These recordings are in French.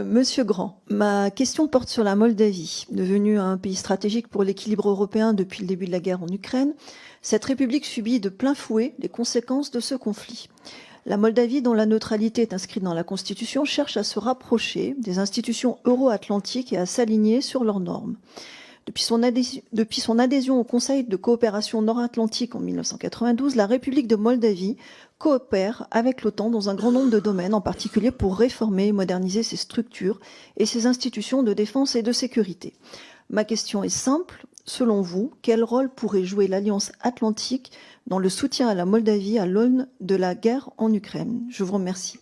Monsieur Grand, ma question porte sur la Moldavie. Devenue un pays stratégique pour l'équilibre européen depuis le début de la guerre en Ukraine, cette république subit de plein fouet les conséquences de ce conflit. La Moldavie, dont la neutralité est inscrite dans la Constitution, cherche à se rapprocher des institutions euro-atlantiques et à s'aligner sur leurs normes. Depuis son adhésion au Conseil de coopération nord-atlantique en 1992, la République de Moldavie coopère avec l'OTAN dans un grand nombre de domaines, en particulier pour réformer et moderniser ses structures et ses institutions de défense et de sécurité. Ma question est simple. Selon vous, quel rôle pourrait jouer l'Alliance atlantique dans le soutien à la Moldavie à l'aune de la guerre en Ukraine? Je vous remercie.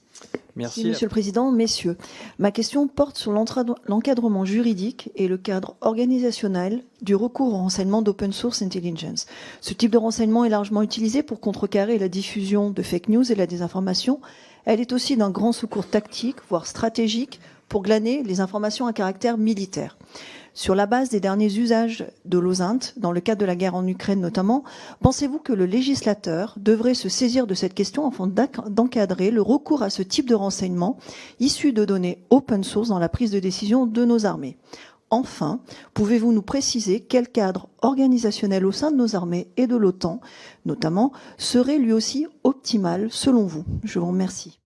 Merci. Monsieur le Président, messieurs, ma question porte sur l'encadrement juridique et le cadre organisationnel du recours au renseignement d'Open Source Intelligence. Ce type de renseignement est largement utilisé pour contrecarrer la diffusion de fake news et la désinformation. Elle est aussi d'un grand secours tactique, voire stratégique, pour glaner les informations à caractère militaire. Sur la base des derniers usages de l'OSINT, dans le cadre de la guerre en Ukraine notamment, pensez-vous que le législateur devrait se saisir de cette question afin d'encadrer le recours à ce type de renseignement issu de données open source dans la prise de décision de nos armées? Enfin, pouvez-vous nous préciser quel cadre organisationnel au sein de nos armées et de l'OTAN, notamment, serait lui aussi optimal selon vous? Je vous remercie.